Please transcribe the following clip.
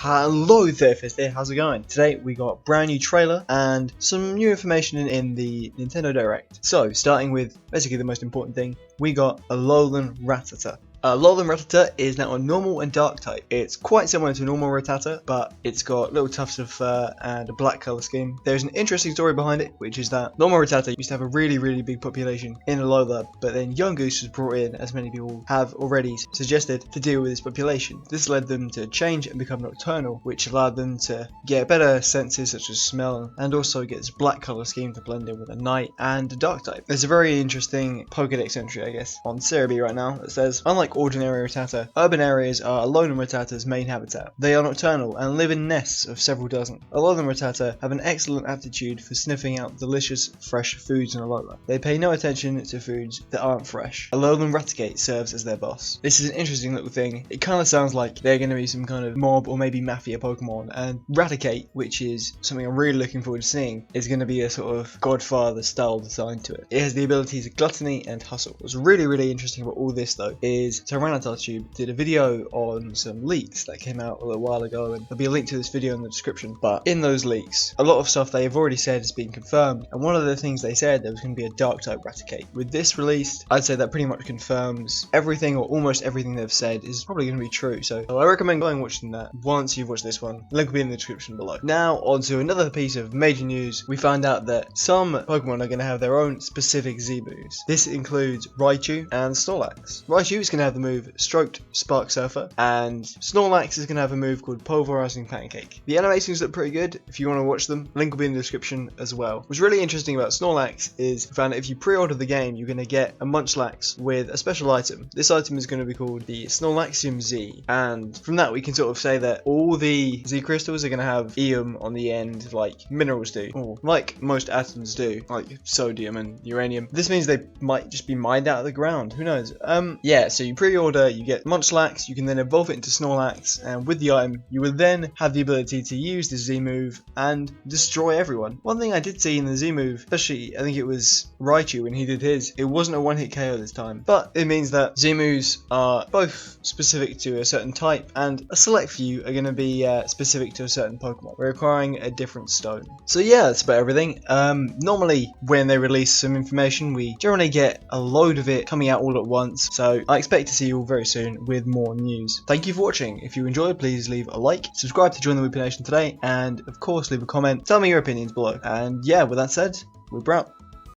Hello there, Fister, how's it going? Today we got a brand new trailer and some new information in the Nintendo Direct. So, starting with basically the most important thing, we got Alolan Rattata. Alolan Rattata is now a normal and dark type. It's quite similar to normal Rattata, but it's got little tufts of fur and a black colour scheme. There's an interesting story behind it, which is that normal Rattata used to have a really big population in Alola, but then Yungoos was brought in, as many people have already suggested, to deal with this population. This led them to change and become nocturnal, which allowed them to get better senses such as smell, and also get this black colour scheme to blend in with a night and a dark type. There's a very interesting Pokedex entry, I guess, on Cerebi right now that says, unlike ordinary Rattata, urban areas are Alolan Rattata's main habitat. They are nocturnal and live in nests of several dozen. Alolan Rattata have an excellent aptitude for sniffing out delicious, fresh foods in Alola. They pay no attention to foods that aren't fresh. Alolan Raticate serves as their boss. This is an interesting little thing. It kind of sounds like they're going to be some kind of mob or maybe mafia Pokemon, and Raticate, which is something I'm really looking forward to seeing, is going to be a sort of Godfather style design to it. It has the abilities of gluttony and hustle. What's really interesting about all this though is Rattata Tube did a video on some leaks that came out a little while ago, and there'll be a link to this video in the description. But in those leaks, a lot of stuff they've already said has been confirmed, and one of the things they said there was going to be a dark type Raticate. With this released, I'd say that pretty much confirms everything, or almost everything they've said is probably going to be true. So I recommend going and watching that once you've watched this one. Link will be in the description below. Now on to another piece of major news. We found out that some Pokemon are going to have their own specific Z moves. This includes Raichu and Snorlax. Raichu is going to have the move Stroked Spark Surfer, and Snorlax is going to have a move called Pulverizing Pancake. The animations look pretty good if you want to watch them. Link will be in the description as well. What's really interesting about Snorlax is we found that if you pre-order the game, you're going to get a Munchlax with a special item. This item is going to be called the Snorlaxium Z, and from that we can sort of say that all the Z crystals are going to have Eum on the end, like minerals do, or like most atoms do, like sodium and uranium. This means they might just be mined out of the ground. Who knows? Yeah, so you pre-order, you get Munchlax, you can then evolve it into Snorlax, and with the item, you will then have the ability to use the Z move and destroy everyone. One thing I did see in the Z move, especially I think it was Raichu when he did his, it wasn't a one-hit KO this time, but it means that Z moves are both specific to a certain type, and a select few are going to be specific to a certain Pokemon, requiring a different stone. So yeah, that's about everything. Normally when they release some information, we generally get a load of it coming out all at once, so I expect to see you all very soon with more news. Thank you for watching. If you enjoyed, please leave a like, subscribe to join the Weepy Nation today, and of course leave a comment, tell me your opinions below. And yeah, with that said, we're out.